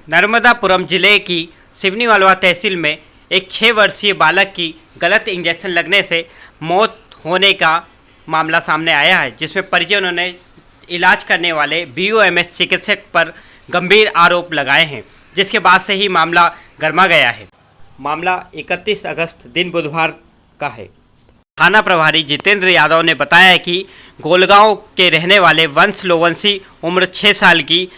नर्मदापुरम जिले की सिवनीवालवा तहसील में एक 6 वर्षीय बालक की गलत इंजेक्शन लगने से मौत होने का मामला सामने आया है, जिसमें परिजनों ने इलाज करने वाले BOMS चिकित्सक पर गंभीर आरोप लगाए हैं, जिसके बाद से ही मामला गरमा गया है। मामला 31 अगस्त दिन बुधवार का है। थाना प्रभारी जितेंद्र यादव ने बताया कि गोलगांव के रहने वाले वंश लोवंशी उम्र 6 साल की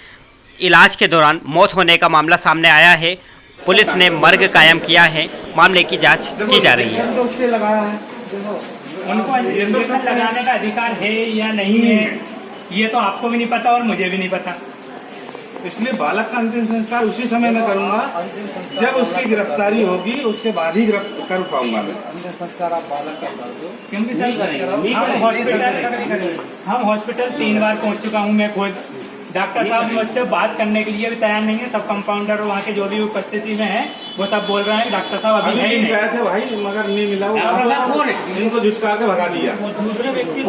इलाज के दौरान मौत होने का मामला सामने आया है। पुलिस ने मर्ग कायम किया है, मामले की जांच की जा रही है। उनको इंजेक्शन लगाने का अधिकार है या नहीं है, ये तो आपको भी नहीं पता और मुझे भी नहीं पता। इसलिए बालक का अंतिम संस्कार उसी समय में करूंगा जब उसकी गिरफ्तारी होगी, उसके बाद ही कर पाऊंगा मैं अंतिम संस्कार। आप बालक का कर दो, क्योंकि सर हम हॉस्पिटल 3 बार पहुंच चुका हूं। मैं खुद डॉक्टर साहब मुझसे बात करने के लिए भी तैयार नहीं है। सब कंपाउंडर वहाँ के जो भी उपस्थिति में है वो सब बोल रहे हैं डॉक्टर साहब अभी नहीं गए थे भाई, मगर नहीं मिला। इनको झुटका के भगा दिया। दूसरे व्यक्ति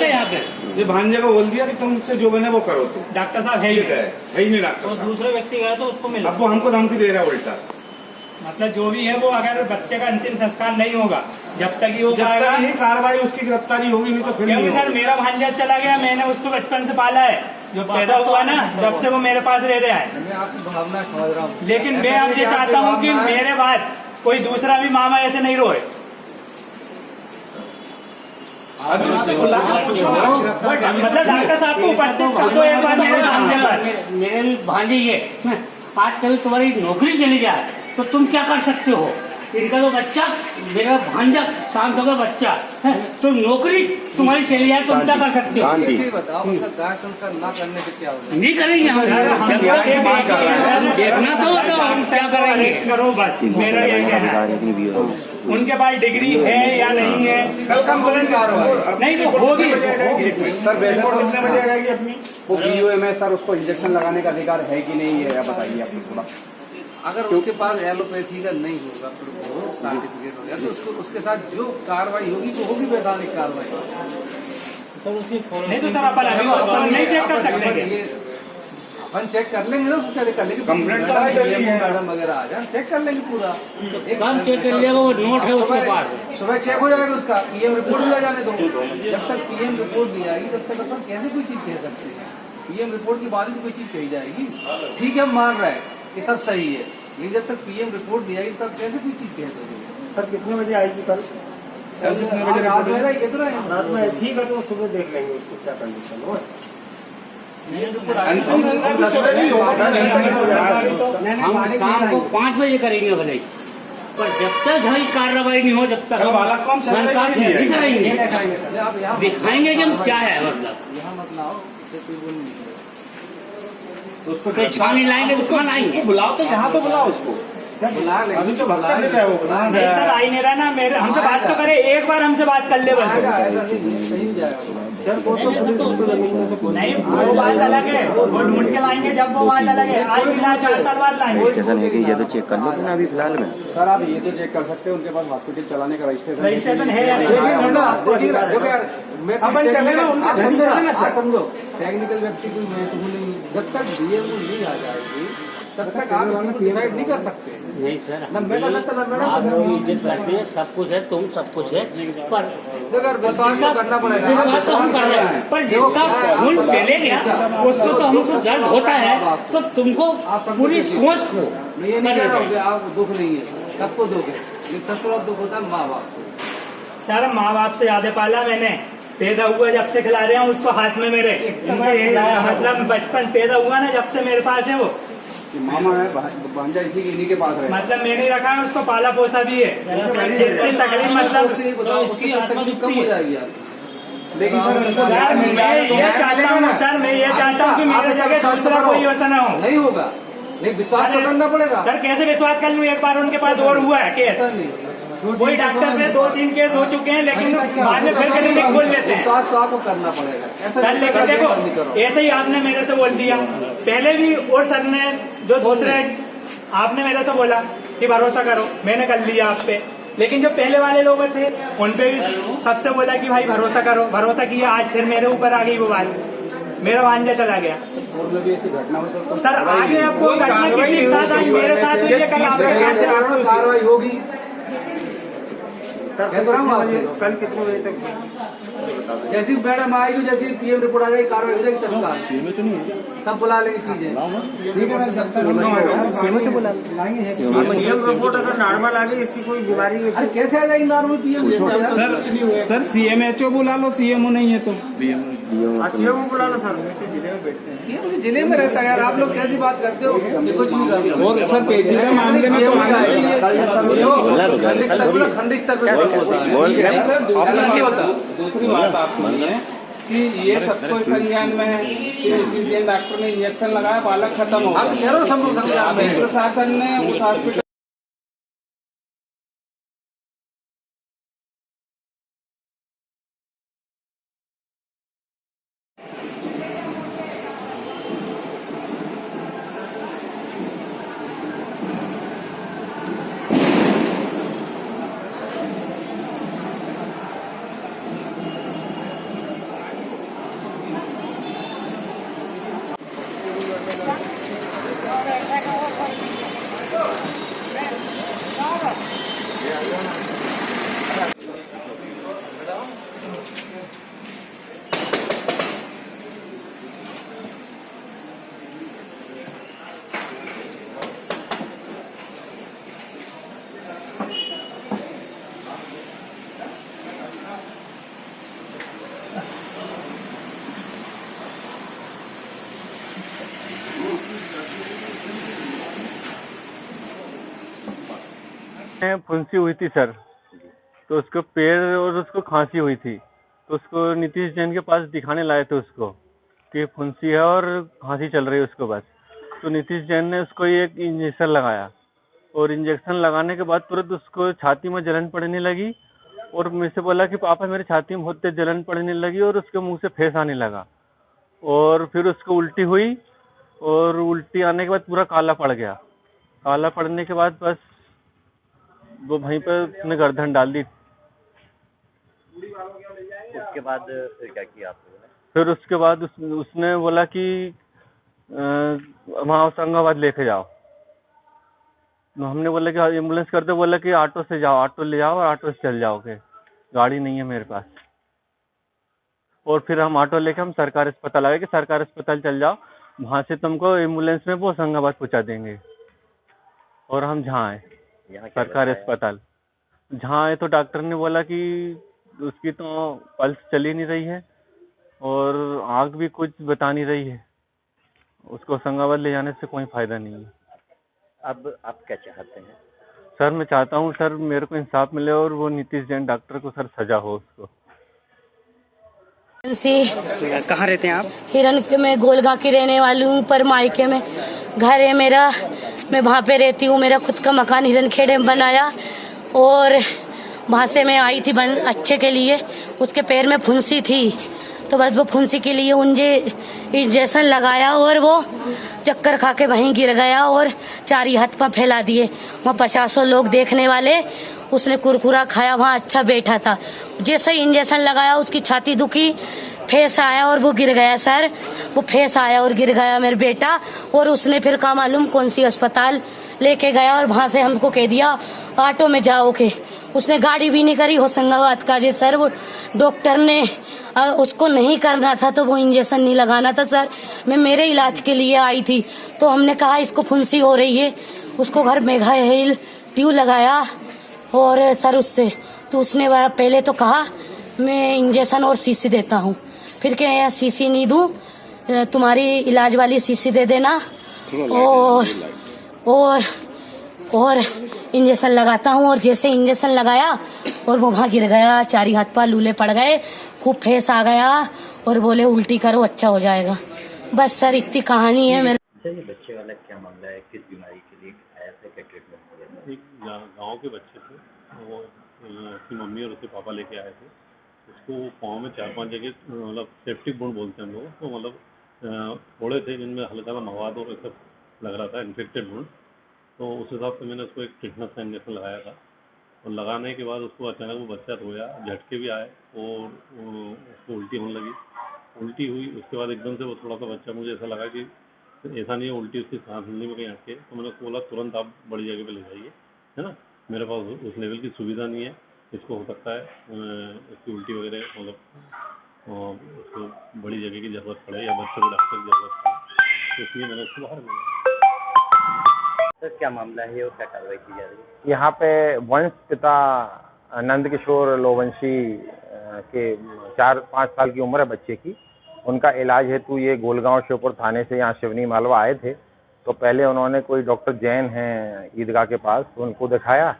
यहाँ पे ये भांजे को बोल दिया कि तुम मुझसे जो बने वो करो। तो डॉक्टर साहब है ही नहीं डॉक्टर। दूसरे व्यक्ति गए तो उसको मिला। अब वो हमको धमकी दे रहा है उल्टा। मतलब जो भी है वो, अगर बच्चे का अंतिम संस्कार नहीं होगा जब तक ही कार्रवाई उसकी गिरफ्तारी होगी, नहीं तो फिर क्योंकि सर मेरा भांजा चला गया, मैंने उसको बचपन से पाला है, जो पैदा हुआ ना जब से वो मेरे पास रह रहा है। मैं आपकी भावना समझ रहा हूँ, लेकिन मैं अब ये चाहता हूँ कि मेरे बाद कोई दूसरा भी मामा ऐसे नहीं रोए। मतलब डॉक्टर साहब को उपस्थित कर दो एक बार मेरे सामने पास। मेरे भी भांजे ये आज कभी तुम्हारी नौकरी चली जाए तो तुम क्या कर सकते हो? इनका तो बच्चा, मेरा भांजा शांत होगा बच्चा है, तो नौकरी तुम्हारी चली जाए तुम क्या कर सकते हो? बताओ गाय संस्कार ना करने से क्या होगा? नहीं करेंगे हम, देखना तो हम क्या करेंगे। करो बस, मेरा ये कहना है। उनके पास डिग्री है या नहीं है, नहीं तो होगी। सर कितने बजे आएगी अपनी BOMS सर, उसको इंजेक्शन लगाने का अधिकार है कि नहीं है, बताइए आप थोड़ा। अगर उसके पास एलोपैथी का नहीं होगा, फिर वो सर्टिफिकेट हो गया तो उसके साथ जो कार्रवाई होगी वो होगी वैधानिक कार्रवाई। नहीं तो सर अपन नहीं चेक कर सकते। अपन चेक कर लेंगे ना, उसका कर लेंगे। मैडम वगैरह आ जाए, चेक कर लेंगे पूरा। काम चेक कर लिया, वो नोट है उसके पास। सुबह चेक हो जाएगा उसका, PM रिपोर्ट भी आ जाने दो। जब तक PM रिपोर्ट नहीं आएगी तब तक अपन कैसे कोई चीज कह सकते हैं? PM रिपोर्ट के बाद भी कोई चीज कही जाएगी। ठीक है, हम मान रहे हैं ये सब सही है, लेकिन जब तक PM रिपोर्ट नहीं आएगी तब कैसे कोई चीज कह सकते? सर कितने बजे आएगी कल? कितने बजे रात में रात में? ठीक है, तो सुबह देख लेंगे उसको क्या कंडीशन हो। हम शाम को 5 बजे करेंगे भले, पर जब तक हमारी कार्रवाई नहीं हो जब तक सरकार नहीं करेंगे, दिखाएंगे कि हम क्या है। मतलब यहाँ मत लाओ, कोई बोल नहीं। उसको छानी लाएंगे तो कौन आएंगे? बुलाओ, तो यहाँ तो बुलाओ उसको। बुला लेंगे, अभी तो भक्का दे रहा है वो। सर आई नहीं रहा ना, मेरे हमसे बात तो करे, एक बार हमसे बात कर ले बस। सही जाएगा। नहीं वो बात अलग है, वो ढूंढ के लाएंगे जब वो बात अलग है। आज मिला 4 साल बाद लाएंगे। स्टेशन है कि ये तो चेक कर लो ना अभी फिलहाल में। सर आप ये तो चेक कर सकते हैं, उनके पास हॉस्पिटल चलाने का रजिस्ट्रेशन है या नहीं? देखो यार, मैं समझो टेक्निकल व्यक्ति कोई महत्वपूर्ण नहीं। जब तक DMO नहीं आ जाएगी तब तक आप इसी को डिसाइड नहीं कर सकते। नहीं सर, न मैंने आप लोग इज्जत रखते हैं, सब कुछ है, तुम सब कुछ है, पर अगर विश्वास तो करना पड़ेगा। विश्वास तो हम कर रहे हैं, पर जिसका खून फैले गया उसको तो हमको दर्द होता है, तो तुमको पूरी सोच को मैं ये नहीं कह रहा हूँ कि आप दुख नहीं है, सबको दुख है, लेकिन सबसे बड़ा दुख होता है माँ बाप को। सर माँ बाप से ज्यादा पाला मैंने, पैदा हुआ जब से खिला रहे हैं उसको हाथ में मेरे। मतलब बचपन पैदा हुआ ना जब से मेरे पास है वो। मामा है भांजा, इसी इन्हीं के पास रहे। मतलब मैंने ही रखा है उसको, पाला पोसा भी है। जितनी तकलीफ मतलब उसकी तकलीफ कम हो जाएगी आपकी। लेकिन सर मैं ये चाहता हूँ सर, मैं ये चाहता हूँ कि मेरे जगह दूसरा कोई वैसा ना हो। नहीं होगा, लेकिन विश्वास तो करना पड़ेगा। सर कैसे विश्वास कर लूँ? एक बार उनके पास और हुआ है केस, ऐसा नहीं, वही डॉक्टर पे 2-3 केस हो चुके हैं, लेकिन बाद में फिर क्लिनिक खोल लेते हैं। विश्वास तो आपको करना पड़ेगा। सर लेकिन देखो ऐसे ही आपने मेरे से बोल दिया पहले भी, और सर ने जो दूसरे आपने मेरे से बोला कि भरोसा करो, मैंने कर लिया आप पे। लेकिन जो पहले वाले लोग थे उन पे भी सबसे बोला कि भाई भरोसा करो, भरोसा किया। आज फिर मेरे ऊपर आ गई वो बात, मेरा भांजा चला गया। पूर्व में भी ऐसी घटना हुई तो सर आगे आपको घटना किसी के साथ आई, मेरे साथ हुई है, कल आपके साथ है। कार्रवाई होगी। कह तो रहा हूँ आपसे, कल कितने बजे तक जैसी मैडम आएगी, जैसी पीएम रिपोर्ट आ जाएगी, कार्रवाई हो जाएगी तत्काल। सब बुला लेंगे चीजें, ठीक है पीएम रिपोर्ट अगर नॉर्मल आ गई, इसकी कोई बीमारी अरे कैसे आ जाएगी नॉर्मल पीएम जैसे? सर CMHO बुला लो, CMO नहीं है तो CMO बुला लो सर। ये मुझे जिले में रहता है यार, आप लोग कैसी बात करते हो कि कुछ भी कर लो। और सर पेचीदा मामले में खंड स्तर पर होता है, ऐसा नहीं होता। दूसरी बात आपकी है कि ये सबको संज्ञान में है कि जिस दिन डॉक्टर ने इंजेक्शन लगाया बालक खत्म हो आप तो कह रहे हो सब लोग संज्ञान में है। प्रशासन ने उस हॉस्पिटल फुंसी हुई थी सर, तो उसको पैर और उसको खांसी हुई थी, तो उसको नीतीश जैन के पास दिखाने लाए थे उसको कि फुंसी है और खांसी चल रही है उसको बस। तो नीतीश जैन ने उसको एक इंजेक्शन लगाया और इंजेक्शन लगाने के बाद तुरंत उसको छाती में जलन पड़ने लगी और मुझसे बोला कि पापा मेरे छाती में बहुत तेज जलन पड़ने लगी और उसके मुंह से फेस आने लगा और फिर उसको उल्टी हुई और उल्टी आने के बाद पूरा काला पड़ गया। काला पड़ने के बाद बस वो वहीं पर उसने गर्दन डाल दी। उसके बाद फिर क्या किया आप लोगों ने? फिर उसके बाद उसने बोला कि वहाँ होशंगाबाद लेके जाओ। तो हमने बोला कि एम्बुलेंस कर दो, बोला कि ऑटो से जाओ, ऑटो ले जाओ और ऑटो से चल जाओगे, गाड़ी नहीं है मेरे पास। और फिर हम ऑटो लेके हम सरकारी अस्पताल आए कि सरकारी अस्पताल चल जाओ, वहाँ से तुमको एम्बुलेंस में वो होशंगाबाद पहुँचा देंगे। और हम जहाँ आए सरकारी अस्पताल, जहाँ आए तो डॉक्टर ने बोला कि उसकी तो पल्स चली नहीं रही है और आँख भी कुछ बता नहीं रही है, उसको होशंगाबाद ले जाने से कोई फायदा नहीं है। अब आप क्या चाहते हैं? सर मैं चाहता हूँ सर मेरे को इंसाफ मिले और वो नीतीश जैन डॉक्टर को सर सजा हो उसको। कहाँ रहते हैं आप? हिरन में गोलगा की रहने वाली हूँ, पर मायके में घर है मेरा, मैं वहाँ पे रहती हूँ। मेरा खुद का मकान हिरन खेड़े में बनाया और वहाँ से मैं आई थी अच्छे के लिए। उसके पैर में फुंसी थी तो बस वो फुंसी के लिए इंजेक्शन लगाया और वो चक्कर खा के वहीं गिर गया और चारी हाथ पर फैला दिए। वहाँ 50 लोग देखने वाले, उसने कुरकुरा खाया, वहाँ अच्छा बैठा था। जैसे ही इंजेक्शन लगाया उसकी छाती दुखी, फेस आया और वो गिर गया सर। वो फेस आया और गिर गया मेरा बेटा। और उसने फिर कहा मालूम कौन सी अस्पताल लेके गया और वहाँ से हमको कह दिया ऑटो में जाओगे। उसने गाड़ी भी नहीं करी होशंगाबाद का जी सर। वो डॉक्टर ने उसको नहीं करना था तो वो इंजेक्शन नहीं लगाना था सर। मैं मेरे इलाज के लिए आई थी तो हमने कहा इसको फुंसी हो रही है, उसको घर मेघा हिल ट्यूब लगाया और सर उससे तो उसने पहले तो कहा मैं इंजेक्शन और सीसी देता हूँ, फिर क्या सीसी नहीं दूँ, तुम्हारी इलाज वाली सीसी दे देना और इंजेक्शन लगाता हूँ। और जैसे इंजेक्शन लगाया और वो वहाँ गिर गया, चारी हाथ पार लूले पड़ गए, खूब फेस आ गया और बोले उल्टी करो अच्छा हो जाएगा। बस सर इतनी कहानी है मेरे। ये बच्चे वाला क्या मामला है, किस बीमारी के लिए आया था, क्या ट्रीटमेंट हो गया था? एक गांव के बच्चे थे, वो उसकी मम्मी और उसके पापा लेके आए थे। उसको पाँव में 4-5 जगह मतलब सेप्टिक वुंड बोलते हैं हम लोग, तो मतलब फोड़े थे जिनमें हल्का सा मवाद और सब लग रहा था, इन्फेक्टेड वुंड। तो उस हिसाब से मैंने उसको एक टिटनस का इंजेक्शन लगाया था और लगाने के बाद उसको अचानक वो बच्चा रोया, झटके भी आए और उसको उल्टी होने लगी उल्टी हुई, उसके बाद एकदम से वो थोड़ा सा बच्चा, मुझे ऐसा लगा कि ऐसा नहीं है उल्टी उसकी सांस लेने में कहीं अटके, तो मैंने उसको बोला तुरंत आप बड़ी जगह पे ले जाइए, है ना। मेरे पास उस लेवल की सुविधा नहीं है, इसको हो सकता है इसकी उल्टी वगैरह मतलब उसको बड़ी जगह की ज़रूरत पड़े या बच्चे को डॉक्टर की ज़रूरत पड़े, तो इसलिए मैंने उसको बाहर भेजा। सर क्या मामला है और क्या कार्रवाई की जा रही है? यहाँ पे वंश पिता नंद किशोर लोवंशी के 4-5 साल की उम्र है बच्चे की। उनका इलाज हेतु ये गोलगांव श्योपुर थाने से यहाँ शिवनी मालवा आए थे। तो पहले उन्होंने कोई डॉक्टर जैन हैं ईदगाह के पास, तो उनको दिखाया,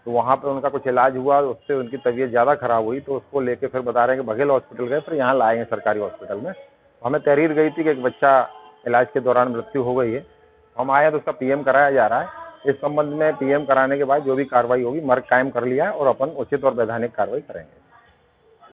तो वहाँ पे उनका कुछ इलाज हुआ, उससे उनकी तबीयत ज़्यादा खराब हुई, तो उसको लेके फिर बता रहे हैं कि बघेल हॉस्पिटल गए, फिर यहाँ लाए हैं सरकारी हॉस्पिटल में। तो हमें तहरीर गई थी कि एक बच्चा इलाज के दौरान मृत्यु हो गई है। हम आए तो उसका पीएम कराया जा रहा है। इस संबंध में पीएम कराने के बाद जो भी कार्रवाई होगी, मर्ग कायम कर लिया है और अपन उचित और वैधानिक कार्रवाई करेंगे।